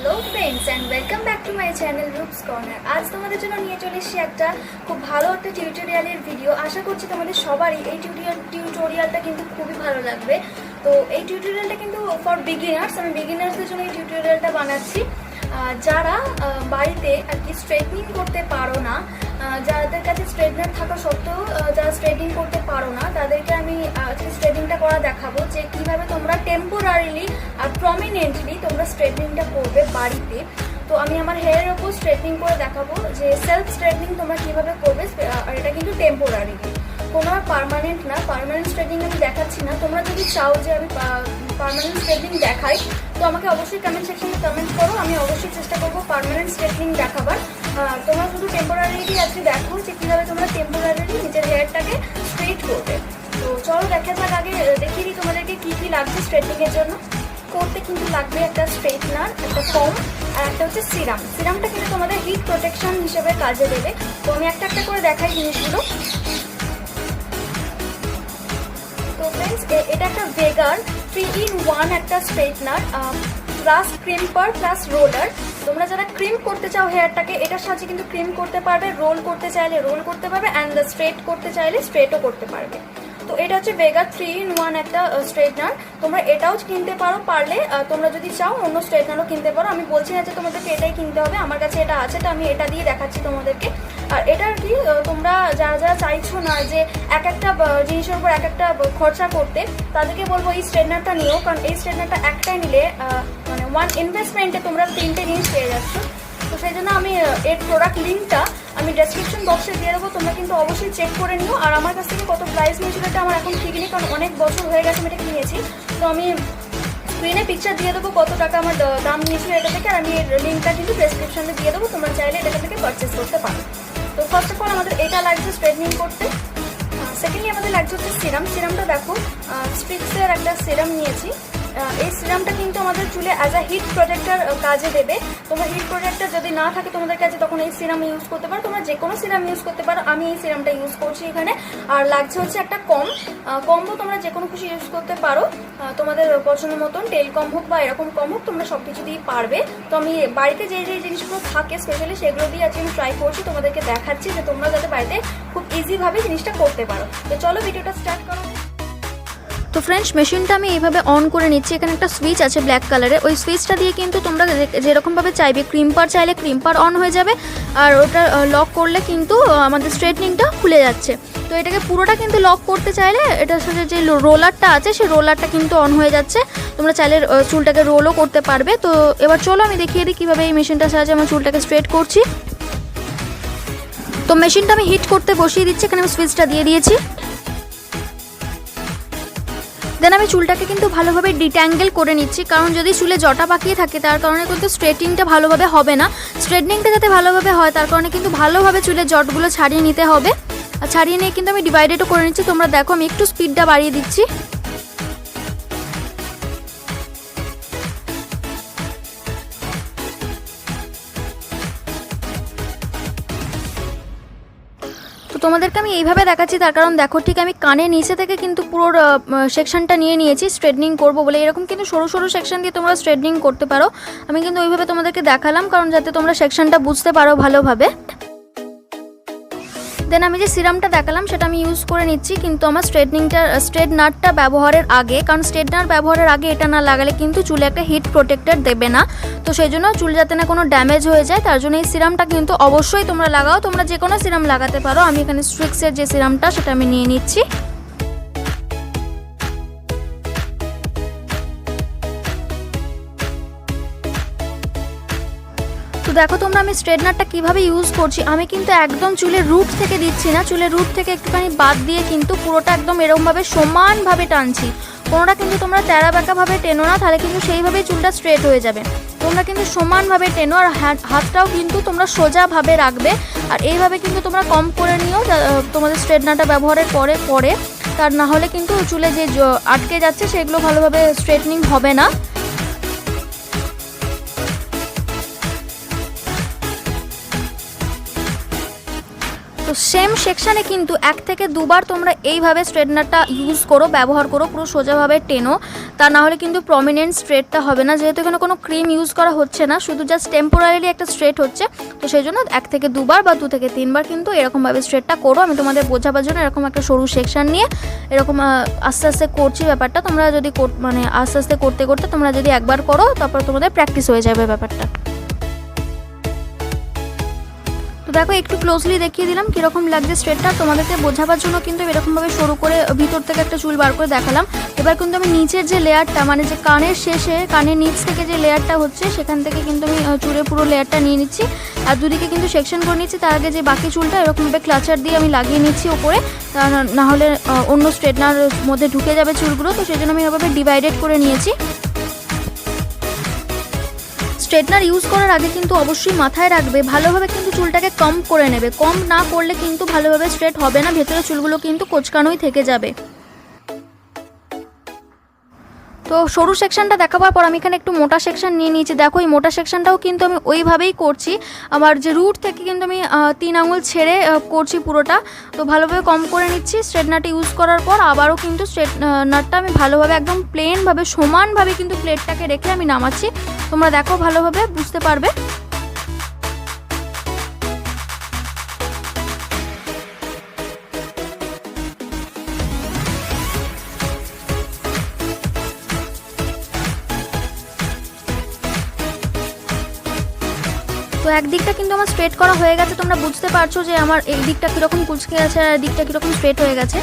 Hello friends and welcome back to my channel Rupa's corner. আজ তোমাদের জন্য নিয়ে চলে এসেছি একটা খুব ভালো একটা টিউটোরিয়ালের ভিডিও। আশা করছি তোমাদের সবারই এই টিউটোরিয়ালটা কিন্তু খুবই ভালো লাগবে। তো এই টিউটোরিয়ালটা কিন্তু ফর বিগিনার্স, আমি বিগিনার্সদের জন্য এই টিউটোরিয়ালটা বানাচ্ছি। যারা বাড়িতে আর কি স্ট্রেটনিং করতে পারো না, যাদের কাছে স্ট্রেটনার থাকা সত্ত্বেও যারা স্ট্রেটনিং করতে পারো না, তাদেরকে আমি স্ট্রেটনিংটা করা দেখাবো যে কীভাবে তোমরা টেম্পোরারিলি আর প্রমিনেন্টলি তোমরা স্ট্রেটনিংটা করবে বাড়িতে। তো আমি আমার হেয়ারের ওপর স্ট্রেটনিং করে দেখাবো যে সেলফ স্ট্রেটনিং তোমরা কীভাবে করবে, আর এটা কিন্তু টেম্পোরারিলি, কোনো আর পার্মানেন্ট না। পার্মানেন্ট স্ট্রেটনিং আমি দেখাচ্ছি না। তোমরা যদি চাও যে আমি পার্মানেন্ট স্ট্রেটনিং দেখাই তো আমাকে অবশ্যই কমেন্ট সেকশনে কমেন্ট করো, আমি অবশ্যই চেষ্টা করবো পার্মানেন্ট স্ট্রেটনিং দেখাবার। তোমরা শুধু টেম্পোরারিলি আজকে দেখো যে কীভাবে তোমরা টেম্পোরারিলি নিজের হেয়ারটাকে স্ট্রেট করবে। তো চলো দেখা যাক। আগে দেখিয়ে দিই তোমাদেরকে কী কী লাগছে স্ট্রেটনিংয়ের জন্য। করতে কিন্তু লাগবে একটা স্ট্রেটনার, একটা ফোম, আর একটা হচ্ছে সিরাম। সিরামটা কিন্তু তোমাদের হিট প্রোটেকশন হিসেবে কাজে দেবে। তো আমি একটা একটা করে দেখাই জিনিসগুলো। তো ফ্রেন্ডস, এটা একটা ভেগার 3-in-1 একটা straightener plus crimper plus roller. তোমরা যারা ক্রিম করতে চাও হেয়ারটাকে, এটার সাহায্যে কিন্তু ক্রিম করতে পারবে, রোল করতে চাইলে রোল করতে পারবে, অ্যান্ড স্ট্রেট করতে চাইলে স্ট্রেটও করতে পারবে। তো এটা হচ্ছে ভেগার 3-in-1 একটা স্ট্রেটনার। তোমরা এটাও কিনতে পারো, পারলে তোমরা যদি চাও অন্য স্ট্রেটনারও কিনতে পারো। আমি বলছি না যে তোমাদেরকে এটাই কিনতে হবে, আমার কাছে এটা আছে তো আমি এটা দিয়ে দেখাচ্ছি তোমাদেরকে। আর এটা আর কি, তোমরা যারা যারা চাইছো না যে এক একটা জিনিসের উপর এক একটা খরচা করতে, তাদেরকে বলবো এই স্ট্রেটনারটা নিও, কারণ এই স্ট্রেটনারটা একটাই নিলে মানে ওয়ান ইনভেস্টমেন্টে তোমরা 3টে জিনিস পেয়ে যাচ্ছ। তো সেই জন্য আমি এর প্রোডাক্ট লিঙ্কটা আমি ডেসক্রিপশন বক্সে দিয়ে দেবো, তোমরা কিন্তু অবশ্যই চেক করে নিও। আর আমার কাছ থেকে কত প্রাইস নিয়েছিল এটা আমার এখন ঠিক নেই, কারণ অনেক বছর হয়ে গেছে আমি এটা কিনেছি। তো আমি স্ক্রিনে পিকচার দিয়ে দেবো কত টাকা আমার দাম নিয়েছিল এটা থেকে, আর আমি এর লিঙ্কটা কিন্তু ডেসক্রিপশনে দিয়ে দেবো, তোমরা চাইলে এটা থেকে পারচেস করতে পারো। তো ফার্স্ট অফ অল আমাদের এটা লাগছে স্ট্রেটনিং করতে। সেকেন্ডলি আমাদের লাগছে হচ্ছে সিরাম। সিরামটা দেখো, স্ট্রিক্সের একটা সিরাম নিয়েছি। এই সিরামটা কিন্তু আমাদের চুলে অ্যাজ আ হিট প্রোটেক্টর কাজে দেবে। তোমরা হিট প্রোটেক্টর যদি না থাকে তোমাদের কাছে, তখন এই সিরাম ইউজ করতে পারো। তোমরা যে কোনো সিরাম ইউজ করতে পারো, আমি এই সিরামটা ইউজ করছি এখানে। আর লাগছে হচ্ছে একটা কম্বো, তোমরা যে কোনো খুশি ইউজ করতে পারো, তোমাদের পছন্দ মতন তেল কম হোক বা এরকম কম হোক, তোমরা সব কিছু দিয়েই পারবে। তো আমি বাড়িতে যে যে জিনিসগুলো থাকে স্পেশালি সেগুলো দিয়ে আজকে আমি ট্রাই করছি, তোমাদেরকে দেখাচ্ছি যে তোমরা যাতে বাড়িতে খুব ইজিভাবে জিনিসটা করতে পারো। তো চলো ভিডিওটা স্টার্ট করো। তো ফ্রেন্ডস, মেশিনটা আমি এইভাবে অন করে নিচ্ছি। এখানে একটা সুইচ আছে ব্ল্যাক কালারের, ওই সুইচটা দিয়ে কিন্তু তোমরা যেরকমভাবে চাইবে, ক্রিম্পার চাইলে ক্রিম্পার অন হয়ে যাবে, আর ওটা লক করলে কিন্তু আমাদের স্ট্রেটনিংটা খুলে যাচ্ছে। তো এটাকে পুরোটা কিন্তু লক করতে চাইলে এটার সাথে যে রোলারটা আছে সেই রোলারটা কিন্তু অন হয়ে যাচ্ছে, তোমরা চাইলে চুলটাকে রোলও করতে পারবে। তো এবার চলো আমি দেখিয়ে দিই কীভাবে এই মেশিনটার সাহায্যে আমার চুলটাকে স্ট্রেট করছি। তো মেশিনটা আমি হিট করতে বসিয়ে দিচ্ছি, এখানে আমি সুইচটা দিয়ে দিয়েছি। দেন আমি চুলটাকে কিন্তু ভালোভাবে ডিট্যাঙ্গেল করে নিচ্ছি, কারণ যদি চুলে জটা পাকিয়ে থাকে তার কারণে কিন্তু স্ট্রেটিংটা ভালোভাবে হবে না। স্ট্রেটনিংটা যাতে ভালোভাবে হয় তার কারণে কিন্তু ভালোভাবে চুলের জটগুলো ছাড়িয়ে নিতে হবে। আর ছাড়িয়ে নিয়ে কিন্তু আমি ডিভাইডেডও করে নিচ্ছি। তোমরা দেখো আমি একটু স্পিডটা বাড়িয়ে দিচ্ছি। তোমাদেরকে আমি এইভাবে দেখাচ্ছি তার কারণ দেখো, ঠিক আমি কানের নিচে থেকে কিন্তু পুরো সেকশনটা নিয়ে নিয়েছি স্ট্রেটনিং করব বলে। এরকম কিন্তু সরু সরু সেকশন দিয়ে তোমরা স্ট্রেটনিং করতে পারো। আমি কিন্তু ওইভাবে তোমাদেরকে দেখালাম কারণ যাতে তোমরা সেকশনটা বুঝতে পারো ভালোভাবে। দেন আমি যে সিরামটা দেখালাম সেটা আমি ইউজ করে নিচ্ছি, কিন্তু আমার স্ট্রেটনারটা ব্যবহারের আগে, কারণ স্ট্রেটনার ব্যবহারের আগে এটা না লাগালে কিন্তু চুলে একটা হিট প্রোটেক্টর দেবে না। তো সেই জন্য চুল যাতে না কোনো ড্যামেজ হয়ে যায় তার জন্য এই সিরামটা কিন্তু অবশ্যই তোমরা লাগাও। তোমরা যে কোনো সিরাম লাগাতে পারো, আমি এখানে স্ট্রিক্সের যে সিরামটা সেটা আমি নিয়ে নিচ্ছি। তো দেখো তোমরা আমি স্ট্রেটনারটা কিভাবে ইউজ করছি। আমি কিন্তু একদম চুলের রুট থেকে দিচ্ছি না, চুলের রুট থেকে একটুখানি বাদ দিয়ে কিন্তু পুরোটা একদম এরকমভাবে সমানভাবে টানছি। কোনোটা কিন্তু তোমরা তেরা বেঁকাভাবে টেনো না, তাহলে কিন্তু সেইভাবেই চুলটা স্ট্রেট হয়ে যাবে। তোমরা কিন্তু সমানভাবে টেনো, আর হাতটাও কিন্তু তোমরা সোজাভাবে রাখবে। আর এইভাবে কিন্তু তোমরা কম করে নিও তোমাদের স্ট্রেটনারটা ব্যবহারের পরে, তার না হলে কিন্তু চুলে যে আটকে যাচ্ছে সেগুলো ভালোভাবে স্ট্রেটনিং হবে না। তো সেম সেকশানে কিন্তু 1 থেকে 2 বার তোমরা এইভাবে স্ট্রেটনারটা ইউজ করো, ব্যবহার করো, পুরো সোজাভাবে টেনো। তা না হলে কিন্তু প্রমিনেন্ট স্ট্রেটটা হবে না। যেহেতু এখানে কোনো ক্রিম ইউজ করা হচ্ছে না, শুধু জাস্ট টেম্পোরারিলি একটা স্ট্রেট হচ্ছে, তো সেই জন্য 1 থেকে 2 বার বা 2 থেকে 3 বার কিন্তু এরকমভাবে স্ট্রেটটা করো। আমি তোমাদের বোঝাবার জন্য এরকম একটা সরু সেকশন নিয়ে এরকম আস্তে আস্তে করছি ব্যাপারটা। তোমরা যদি মানে আস্তে আস্তে করতে করতে তোমরা যদি একবার করো, তারপর তোমাদের প্র্যাকটিস হয়ে যাবে ব্যাপারটা। তো দেখো একটু ক্লোজলি দেখিয়ে দিলাম কীরকম লাগছে স্ট্রেটটা। তোমাদেরকে বোঝাবার জন্য কিন্তু এরকমভাবে সরু করে ভিতর থেকে একটা চুল বার করে দেখালাম। এবার কিন্তু আমি নিচের যে লেয়ারটা, মানে যে কানের শেষে, কানের নিচ থেকে যে লেয়ারটা হচ্ছে, সেখান থেকে কিন্তু আমি চুলের পুরো লেয়ারটা নিয়ে নিচ্ছি আর দুদিকে কিন্তু সেকশন করে নিচ্ছি। তার আগে যে বাকি চুলটা এরকমভাবে ক্লাচার দিয়ে আমি লাগিয়ে নিচ্ছি ওপরে, না হলে অন্য স্ট্রেটনার মধ্যে ঢুকে যাবে চুলগুলো। তো সেই জন্য আমি এভাবে ডিভাইডেড করে নিয়েছি। স্ট্রেটনার ইউজ করার আগে কিন্তু অবশ্যই মাথায় রাখবে ভালোভাবে কিন্তু চুলটাকে কম করে নেবে। কম না করলে কিন্তু ভালোভাবে স্ট্রেট হবে না, ভেতরে চুলগুলো কিন্তু কোঁচকানোই থেকে যাবে। তো সরু সেকশনটা দেখাবার পর আমি এখানে একটু মোটা সেকশন নিয়ে নিয়েছি। দেখো এই মোটা সেকশনটাও কিন্তু আমি ওইভাবেই করছি। আমার যে রুট থেকে কিন্তু আমি 3 আঙুল ছেড়ে করছি পুরোটা। তো ভালোভাবে কম করে নিচ্ছি। স্ট্রেটনারটা ইউজ করার পর আবারও কিন্তু স্ট্রেটনারটা আমি ভালোভাবে একদম প্লেনভাবে সমানভাবে কিন্তু প্লেটটাকে রেখে আমি নামাচ্ছি। তোমরা দেখো ভালোভাবে বুঝতে পারবে। তো একদিকটা কিন্তু আমার স্ট্রেট করা হয়ে গেছে। তোমরা বুঝতে পারছো যে আমার এই দিকটা কীরকম কুচকে গেছে আর দিকটা কীরকম স্ট্রেট হয়ে গেছে।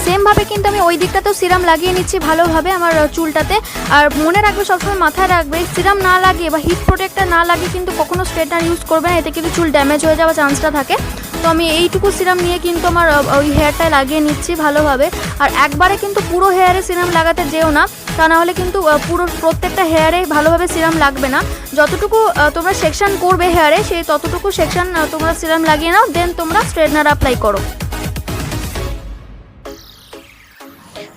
সেমভাবে কিন্তু আমি ওই দিকটাতেও সিরাম লাগিয়ে নিচ্ছি ভালোভাবে আমার চুলটাতে। আর মনে রাখবে, সবসময় মাথায় রাখবে, সিরাম না লাগিয়ে বা হিট প্রোটেক্টর না লাগিয়ে কিন্তু কখনো স্ট্রেটনার ইউজ করবে না, এতে কিন্তু চুল ড্যামেজ হয়ে যাওয়ার চান্সটা থাকে। তো আমি এইটুকু সিরাম নিয়ে কিন্তু আমার ওই হেয়ারটায় লাগিয়ে নিচ্ছি ভালোভাবে। আর একবারে কিন্তু পুরো হেয়ারে সিরাম লাগাতে যেও না, তা না হলে কিন্তু পুরো প্রত্যেকটা হেয়ারে ভালোভাবে সিরাম লাগবে না। যতটুকু তোমরা সেকশন করবে হেয়ারে, সেই ততটুকু সেকশন তোমরা সিরাম লাগিয়ে নাও, দেন তোমরা স্ট্রেটনার অ্যাপ্লাই করো।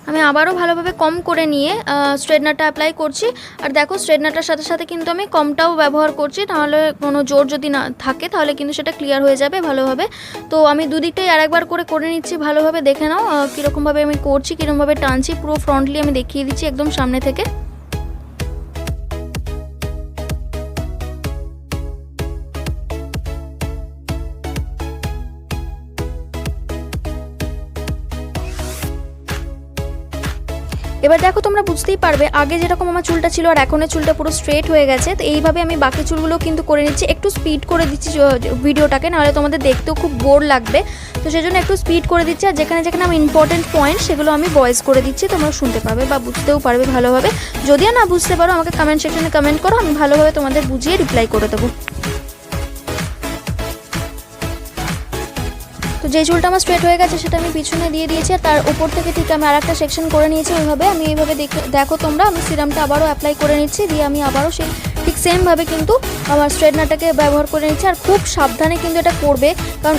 আমি আবারও ভালোভাবে কম করে নিয়ে স্ট্রেটনারটা অ্যাপ্লাই করছি। আর দেখো স্ট্রেটনারটার সাথে সাথে কিন্তু আমি কমটাও ব্যবহার করছি, তাহলে কোনো জোর যদি না থাকে তাহলে কিন্তু সেটা ক্লিয়ার হয়ে যাবে ভালোভাবে। তো আমি দুদিকটাই আরেকবার করে নিচ্ছি ভালোভাবে। দেখে নাও কীরকমভাবে আমি করছি, কীরকমভাবে টানছি। পুরো ফ্রন্টলি আমি দেখিয়ে দিচ্ছি একদম সামনে থেকে। এবার দেখো তোমরা বুঝতেই পারবে আগে যেরকম আমার চুলটা ছিল আর এখনের চুলটা পুরো স্ট্রেট হয়ে গেছে। তো এইভাবে আমি বাকি চুলগুলো কিন্তু করে নিচ্ছি। একটু স্পিড করে দিচ্ছি ভিডিওটাকে, নাহলে তোমাদের দেখতেও খুব বোর লাগবে। তো সেই জন্য একটু স্পিড করে দিচ্ছি। আর যেখানে যেখানে আমি ইম্পর্টেন্ট পয়েন্ট সেগুলো আমি ভয়েস করে দিচ্ছি, তোমরা শুনতে পারবে বা বুঝতেও পারবে ভালোভাবে। যদিও না বুঝতে পারো আমাকে কমেন্ট সেকশনে কমেন্ট করো, আমি ভালোভাবে তোমাদের বুঝিয়ে রিপ্লাই করে দেবো। তো যে চুলটা আমার স্ট্রেট হয়ে গেছে সেটা আমি পিছনে দিয়ে দিয়েছি। আর তার উপর থেকে ঠিক আমি আর একটা সেকশন করে নিয়েছি ওইভাবে। আমি এইভাবে দেখো তোমরা, আমি সিরামটা আবারও অ্যাপ্লাই করে নিচ্ছি, দিয়ে আমি আবারও সেই ঠিক সেমভাবে কিন্তু আমার স্ট্রেটনারটাকে ব্যবহার করে নিচ্ছি। আর খুব সাবধানে কিন্তু এটা করবে, কারণ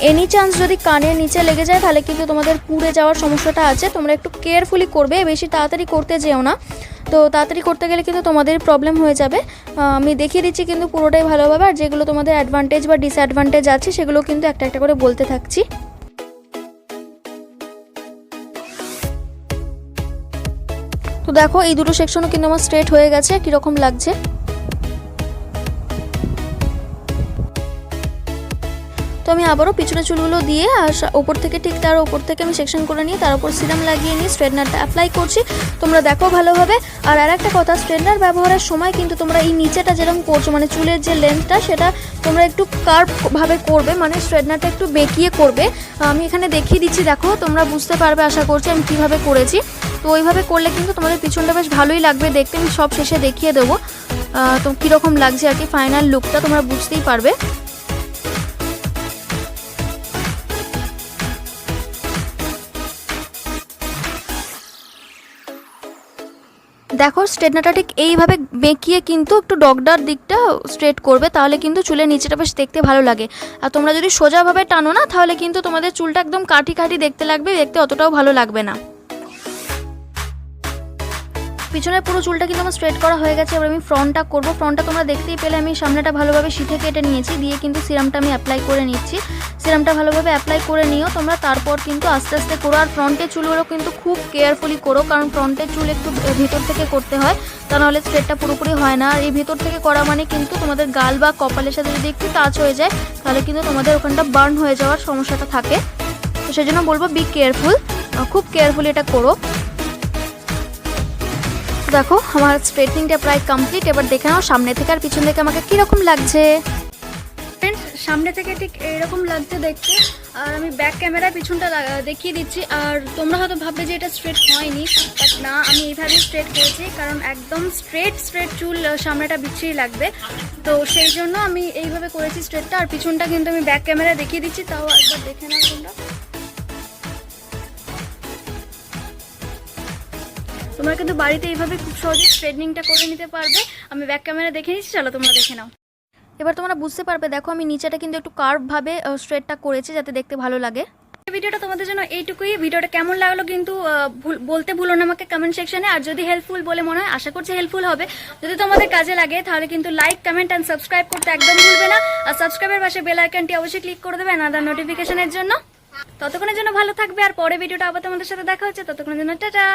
এনি চান্স যদি কানের নিচে লেগে যায় তাহলে কিন্তু তোমাদের পুড়ে যাওয়ার সমস্যাটা আছে। তোমরা একটু কেয়ারফুলি করবে, বেশি তাড়াতাড়ি করতে যেও না। তো তাড়াতাড়ি করতে গেলে কিন্তু তোমাদের প্রবলেম হয়ে যাবে। আমি দেখিয়ে দিচ্ছি কিন্তু পুরোটাই ভালোভাবে। আর যেগুলো তোমাদের অ্যাডভান্টেজ বা ডিসঅ্যাডভান্টেজ আছে সেগুলো কিন্তু একটা একটা করে বলতে থাকছি। তো দেখো এই দুটো সেকশনও কিন্তু আমার স্ট্রেট হয়ে গেছে। কীরকম লাগছে তো আমি আবারও পিছনে চুলগুলো দিয়ে আর ওপর থেকে ঠিক তার ওপর থেকে আমি সেকশন করে নিয়ে তার উপর সিরাম লাগিয়ে নিয়ে স্ট্রেটনারটা অ্যাপ্লাই করছি। তোমরা দেখো ভালোভাবে। আর একটা কথা, স্ট্রেটনার ব্যবহারের সময় কিন্তু তোমরা এই নিচেটা যেরকম করছো, মানে চুলের যে লেন্থটা সেটা তোমরা একটু কার্ভভাবে করবে, মানে স্ট্রেটনারটা একটু বেঁকিয়ে করবে। আমি এখানে দেখিয়ে দিচ্ছি, দেখো তোমরা বুঝতে পারবে আশা করছি আমি কীভাবে করেছি। তো ওইভাবে করলে কিন্তু তোমাদের পিছনটা বেশ ভালোই লাগবে দেখতে। আমি সব শেষে দেখিয়ে দেবো তো কীরকম লাগছে আর কি ফাইনাল লুকটা তোমরা বুঝতেই পারবে। দেখো স্ট্রেটনারটা ঠিক এইভাবে বেঁকিয়ে কিন্তু একটু ডগডার দিকটা স্ট্রেট করবে, তাহলে কিন্তু চুলের নিচেটা বেশ দেখতে ভালো লাগে। আর তোমরা যদি সোজাভাবে টানো না তাহলে কিন্তু তোমাদের চুলটা একদম কাঠি কাঠি দেখতে লাগবে, দেখতে অতটাও ভালো লাগবে না। পিছনের পুরো চুলটা কিন্তু আমার স্ট্রেট করা হয়ে গেছে। এবার আমি ফ্রন্টটা করবো। ফ্রন্টটা তোমরা দেখতেই পেলে আমি সামনেটা ভালোভাবে সিধে কেটে নিয়েছি, দিয়ে কিন্তু সিরামটা আমি অ্যাপ্লাই করে নিচ্ছি। সিরামটা ভালোভাবে অ্যাপ্লাই করে নিও তোমরা, তারপর কিন্তু আস্তে আস্তে করো। আর ফ্রন্টের চুলগুলো কিন্তু খুব কেয়ারফুলি করো, কারণ ফ্রন্টের চুল একটু ভিতর থেকে করতে হয়, তা নাহলে স্ট্রেটটা পুরোপুরি হয় না। আর এই ভিতর থেকে করা মানে কিন্তু তোমাদের গাল বা কপালের সাথে যদি একটু টাচ হয়ে যায় তাহলে কিন্তু তোমাদের ওখানটা বার্ন হয়ে যাওয়ার সমস্যাটা থাকে। তো সেই জন্য বলবো বি কেয়ারফুল, খুব কেয়ারফুলি এটা করো। দেখো আমার স্ট্রেটনিংটা প্রায় কমপ্লিট। এবার দেখে নাও সামনে থেকে আর পিছন থেকে আমাকে কীরকম লাগছে। ফ্রেন্ডস, সামনে থেকে ঠিক এরকম লাগছে দেখতে, আর আমি ব্যাক ক্যামেরায় পিছনটা দেখিয়ে দিচ্ছি। আর তোমরা হয়তো ভাববে যে এটা স্ট্রেট হয়নি, বাট না, আমি এইভাবেই স্ট্রেট করেছি, কারণ একদম স্ট্রেট চুল সামনেটা বিচ্ছিরি লাগবে, তো সেই জন্য আমি এইভাবে করেছি স্ট্রেটটা। আর পিছনটা কিন্তু আমি ব্যাক ক্যামেরায় দেখিয়ে দিচ্ছি, তাও একবার দেখে নাও তোমরা। তোমরা কিন্তু বাড়িতে এইভাবে খুব সহজে স্ট্রেটনিংটা করে নিতে পারবে। আমি ব্যাক ক্যামেরা দেখে নিচ্ছি, চলো তোমরা দেখে নাও। এবার তোমরা বুঝতে পারবে, দেখো আমি নিচেটা কিন্তু একটু কার্ভভাবে স্ট্রেটটা করেছি যাতে দেখতে ভালো লাগে। ভিডিওটা তোমাদের জন্য এইটুকুই। ভিডিওটা কেমন লাগলো কিন্তু বলতে ভুলো না আমাকে কমেন্ট সেকশনে। আর যদি হেল্পফুল বলে মনে হয়, আশা করছি হেল্পফুল হবে, যদি তোমাদের কাজে লাগে তাহলে কিন্তু লাইক, কমেন্ট অ্যান্ড সাবস্ক্রাইব করতে একদম ভুলবে না। আর সাবস্ক্রাইবের পাশে বেল আইকনটি অবশ্যই ক্লিক করে দেবে আদার নোটিফিকেশনের জন্য। ততক্ষণের জন্য ভালো থাকবে, আর পরে ভিডিওটা আবার তোমাদের সাথে দেখা হচ্ছে। ততক্ষণের জন্য টাটা।